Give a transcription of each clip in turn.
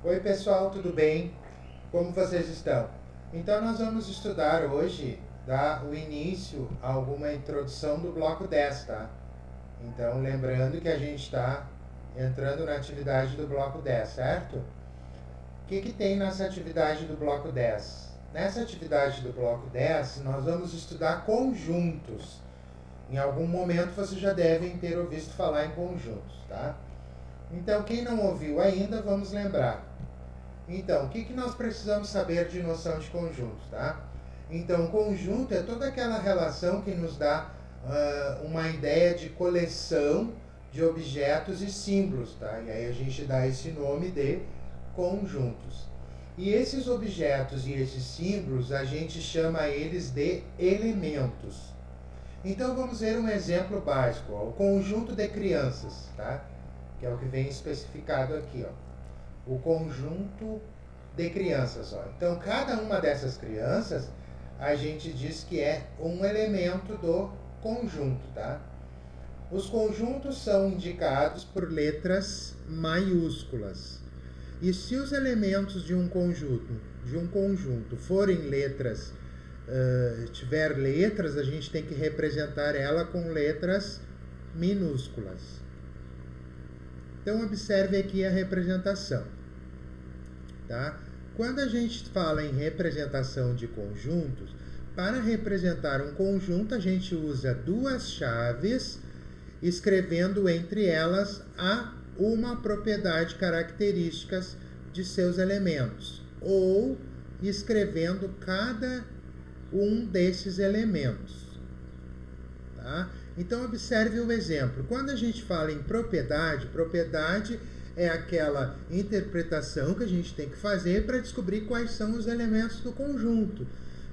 Oi pessoal, tudo bem? Como vocês estão? Então nós vamos estudar hoje, dar o início a alguma introdução do bloco 10, tá? Então lembrando que a gente está entrando na atividade do bloco 10, certo? O que tem nessa atividade do bloco 10? Nessa atividade do bloco 10, nós vamos estudar conjuntos. Em algum momento vocês já devem ter ouvido falar em conjuntos, tá? Então quem não ouviu ainda, vamos lembrar. Então, o que nós precisamos saber de noção de conjunto, tá? Então, conjunto é toda aquela relação que nos dá uma ideia de coleção de objetos e símbolos, tá? E aí a gente dá esse nome de conjuntos. E esses objetos e esses símbolos, a gente chama eles de elementos. Então, vamos ver um exemplo básico, ó, o conjunto de crianças, tá? Que é o que vem especificado aqui, ó. O conjunto de crianças. Ó. Então, cada uma dessas crianças, a gente diz que é um elemento do conjunto, tá? Os conjuntos são indicados por letras maiúsculas. E se os elementos de um conjunto forem letras, tiver letras, a gente tem que representar ela com letras minúsculas. Então, observe aqui a representação. Tá? Quando a gente fala em representação de conjuntos, para representar um conjunto, a gente usa duas chaves, escrevendo entre elas uma propriedade características de seus elementos, ou escrevendo cada um desses elementos. Tá? Então, observe o exemplo. Quando a gente fala em propriedade é aquela interpretação que a gente tem que fazer para descobrir quais são os elementos do conjunto.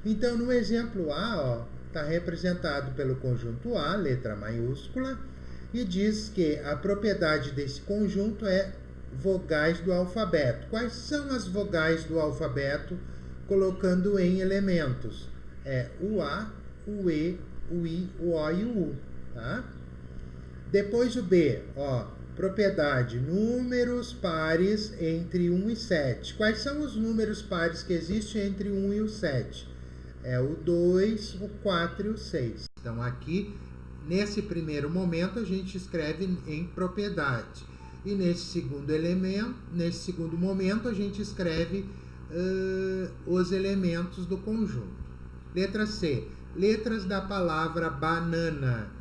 Então, no exemplo A, está representado pelo conjunto A, letra maiúscula, e diz que a propriedade desse conjunto é vogais do alfabeto. Quais são as vogais do alfabeto colocando em elementos? É o A, o E, o I, o O e o U. Tá? Depois o B, propriedade, números pares entre 1 e 7. Quais são os números pares que existem entre 1 e o 7? É o 2, o 4 e o 6. Então aqui, nesse primeiro momento, a gente escreve em propriedade. E nesse segundo momento, a gente escreve os elementos do conjunto. Letra C, letras da palavra banana.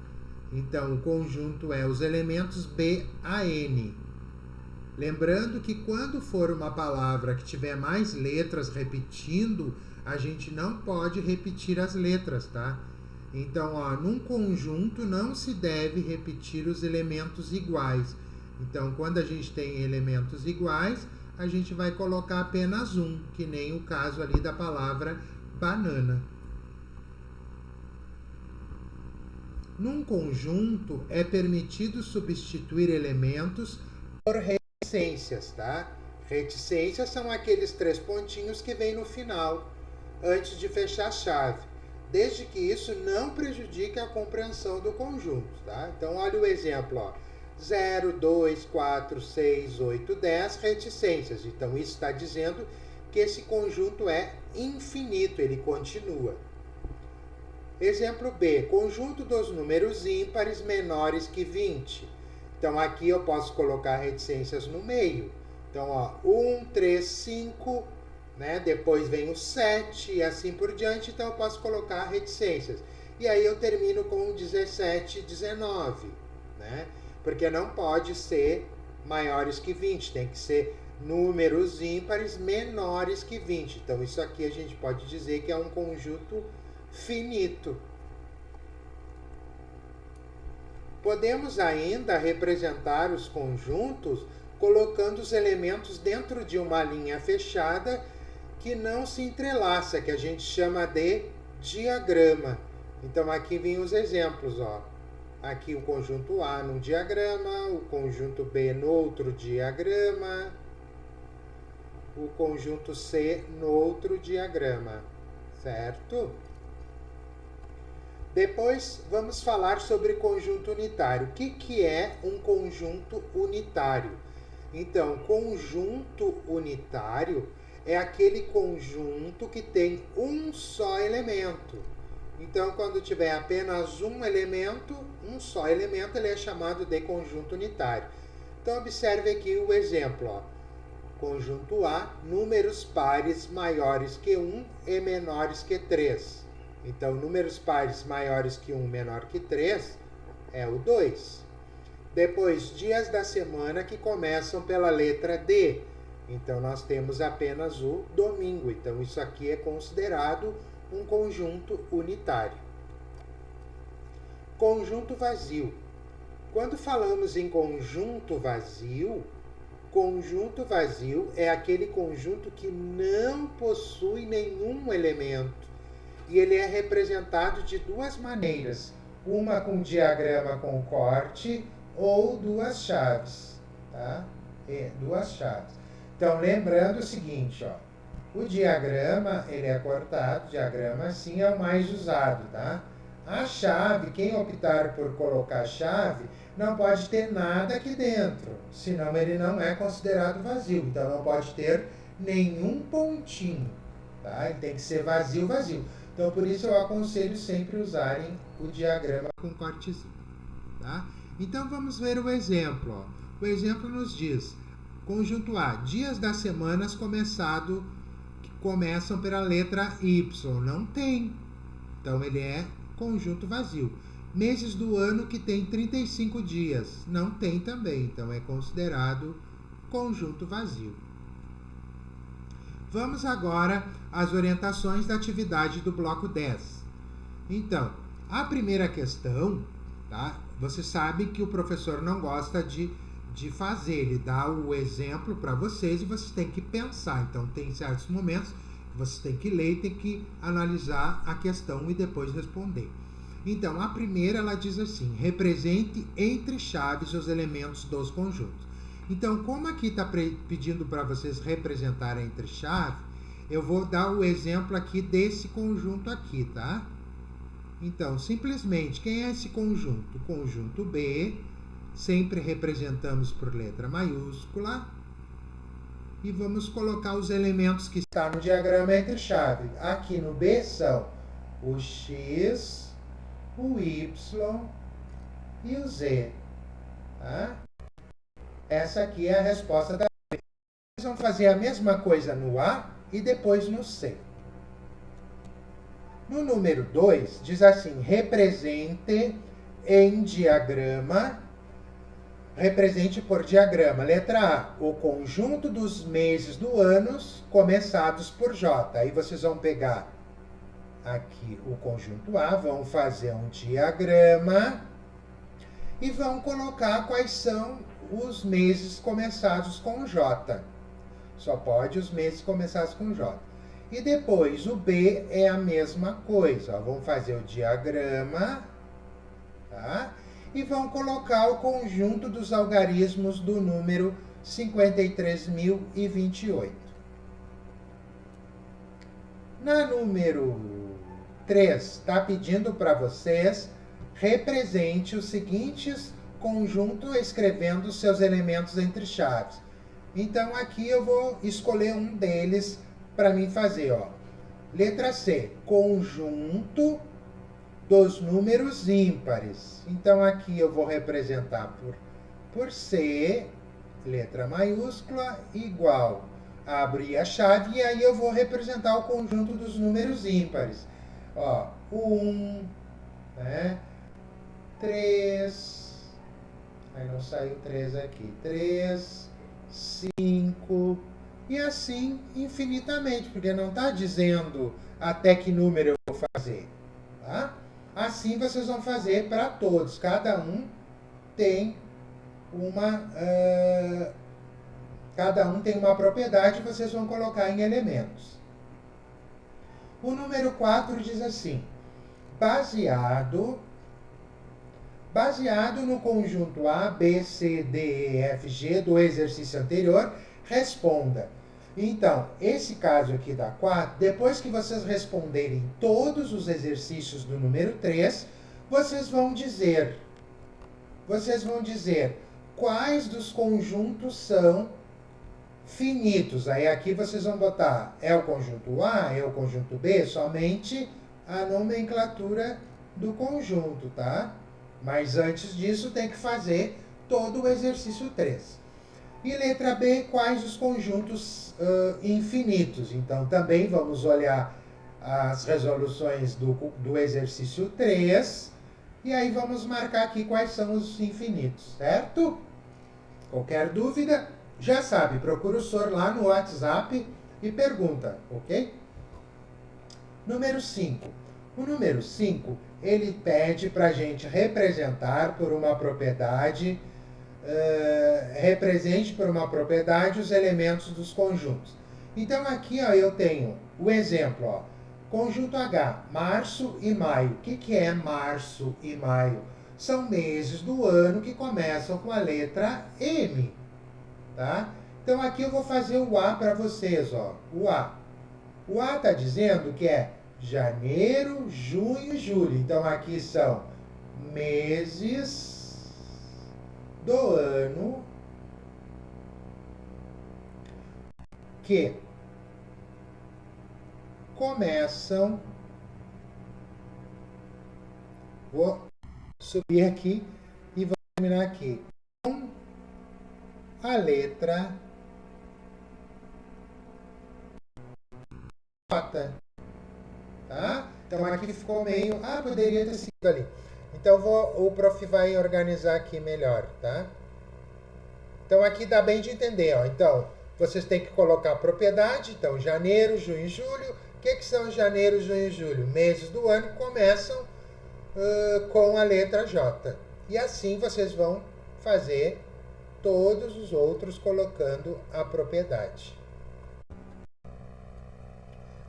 Então, o conjunto é os elementos B a N. Lembrando que quando for uma palavra que tiver mais letras repetindo, a gente não pode repetir as letras, tá? Então, num conjunto não se deve repetir os elementos iguais. Então, quando a gente tem elementos iguais, a gente vai colocar apenas um, que nem o caso ali da palavra banana. Num conjunto, é permitido substituir elementos por reticências, tá? Reticências são aqueles 3 pontinhos que vêm no final, antes de fechar a chave, desde que isso não prejudique a compreensão do conjunto, tá? Então, olha o exemplo, 0, 2, 4, 6, 8, 10, reticências. Então, isso está dizendo que esse conjunto é infinito, ele continua. Exemplo B, conjunto dos números ímpares menores que 20. Então, aqui eu posso colocar reticências no meio. Então, 1, 3, 5, né? Depois vem o 7 e assim por diante. Então, eu posso colocar reticências. E aí eu termino com 17 e 19, né? Porque não pode ser maiores que 20, tem que ser números ímpares menores que 20. Então, isso aqui a gente pode dizer que é um conjunto finito. Podemos ainda representar os conjuntos colocando os elementos dentro de uma linha fechada que não se entrelaça, que a gente chama de diagrama. Então aqui vem os exemplos, Aqui o conjunto A num diagrama, o conjunto B no outro diagrama, o conjunto C no outro diagrama, certo? Depois vamos falar sobre conjunto unitário. O que é um conjunto unitário? Então, conjunto unitário é aquele conjunto que tem um só elemento. Então, quando tiver apenas um só elemento, ele é chamado de conjunto unitário. Então, observe aqui o exemplo. Ó. Conjunto A, números pares maiores que 1 e menores que 3. Então, números pares maiores que 1 menor que 3 é o 2. Depois, dias da semana que começam pela letra D. Então, nós temos apenas o domingo. Então, isso aqui é considerado um conjunto unitário. Conjunto vazio. Quando falamos em conjunto vazio é aquele conjunto que não possui nenhum elemento. E ele é representado de duas maneiras. Uma com diagrama com corte ou duas chaves. Tá? Duas chaves. Então, lembrando o seguinte, ó. O diagrama, ele é cortado, o diagrama assim é o mais usado, tá? A chave, quem optar por colocar chave, não pode ter nada aqui dentro, senão ele não é considerado vazio. Então, não pode ter nenhum pontinho, tá? Ele tem que ser vazio, vazio. Então, por isso eu aconselho sempre usarem o diagrama com cortezinho, tá? Então, vamos ver o exemplo, ó. O exemplo nos diz, conjunto A, dias das semanas começam pela letra Y. Não tem. Então, ele é conjunto vazio. Meses do ano que tem 35 dias. Não tem também. Então, é considerado conjunto vazio. Vamos agora às orientações da atividade do bloco 10. Então, a primeira questão, tá? Você sabe que o professor não gosta de fazer, ele dá o exemplo para vocês e vocês têm que pensar. Então, tem certos momentos que vocês têm que ler e tem que analisar a questão e depois responder. Então, a primeira, ela diz assim, represente entre chaves os elementos dos conjuntos. Então, como aqui está pedindo para vocês representarem entre chaves, eu vou dar o exemplo aqui desse conjunto aqui, tá? Então, simplesmente, quem é esse conjunto? O conjunto B, sempre representamos por letra maiúscula. E vamos colocar os elementos que estão no diagrama entre chave. Aqui no B são o X, o Y e o Z. Tá? Essa aqui é a resposta da B. Vocês vão fazer a mesma coisa no A e depois no C. No número 2, diz assim, represente em diagrama. Represente por diagrama. Letra A, o conjunto dos meses do ano começados por J. Aí vocês vão pegar aqui o conjunto A, vão fazer um diagrama e vão colocar quais são os meses começados com J. Só pode os meses começados com J. E depois o B é a mesma coisa. Ó, vão fazer o diagrama, tá? E vão colocar o conjunto dos algarismos do número 53.028. Na número 3, está pedindo para vocês represente os seguintes conjuntos escrevendo seus elementos entre chaves. Então, aqui eu vou escolher um deles para mim fazer. Ó. Letra C, conjunto dos números ímpares. Então, aqui eu vou representar por C, letra maiúscula, igual. Abrir a chave e aí eu vou representar o conjunto dos números ímpares. Ó, 1, né? 3, aí não saiu 3 aqui, 3, 5, e assim infinitamente, porque não está dizendo até que número eu vou fazer, tá? Assim vocês vão fazer para todos, cada um tem uma propriedade, vocês vão colocar em elementos. O número 4 diz assim, baseado no conjunto A, B, C, D, E, F, G do exercício anterior, responda. Então, esse caso aqui da 4, depois que vocês responderem todos os exercícios do número 3, vocês vão dizer quais dos conjuntos são finitos. Aí aqui vocês vão botar, é o conjunto A, é o conjunto B, somente a nomenclatura do conjunto, tá? Mas antes disso tem que fazer todo o exercício 3. E letra B, quais os conjuntos infinitos? Então também vamos olhar as resoluções do exercício 3 e aí vamos marcar aqui quais são os infinitos, certo? Qualquer dúvida, já sabe, procura o Sor lá no WhatsApp e pergunta, ok? Número 5. O número 5, ele pede para a gente representar por uma propriedade, represente por uma propriedade os elementos dos conjuntos. Então aqui ó, eu tenho o exemplo, ó, conjunto H, março e maio. O que é março e maio? São meses do ano que começam com a letra M, tá? Então aqui eu vou fazer o A para vocês, ó, o A. O A está dizendo que é janeiro, junho e julho. Então aqui são meses do ano que começam. Vou subir aqui e vou terminar aqui com a letra J. Tá? Então aqui ficou meio... Ah, poderia ter sido ali. Então o prof vai organizar aqui melhor, tá? Então aqui dá bem de entender, ó. Então, vocês têm que colocar a propriedade. Então, janeiro, junho e julho. O que são janeiro, junho e julho? Meses do ano que começam com a letra J. E assim vocês vão fazer todos os outros colocando a propriedade.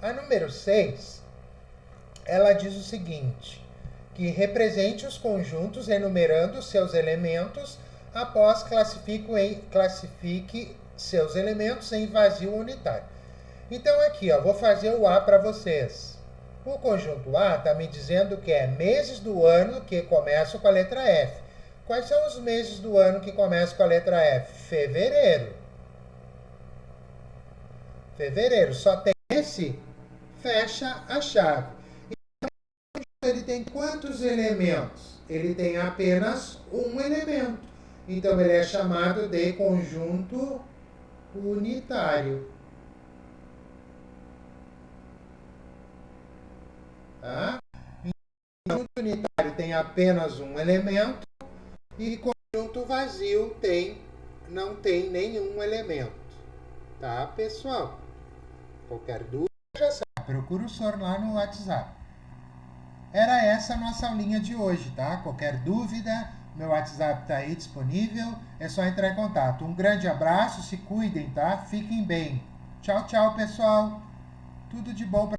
A número 6, ela diz o seguinte, que represente os conjuntos enumerando seus elementos após classifique seus elementos em vazio unitário. Então aqui, ó, vou fazer o A para vocês. O conjunto A está me dizendo que é meses do ano que começam com a letra F. Quais são os meses do ano que começam com a letra F? Fevereiro. Fevereiro. Só tem esse? Fecha a chave. Então, ele tem quantos elementos? Ele tem apenas um elemento. Então, ele é chamado de conjunto unitário. Tá? Conjunto unitário tem apenas um elemento e conjunto vazio não tem nenhum elemento. Tá, pessoal? Qualquer dúvida, já sabe, procura o Sor lá no WhatsApp. Era essa a nossa aulinha de hoje, tá? Qualquer dúvida, meu WhatsApp está aí disponível, é só entrar em contato. Um grande abraço, se cuidem, tá? Fiquem bem. Tchau, tchau, pessoal. Tudo de bom para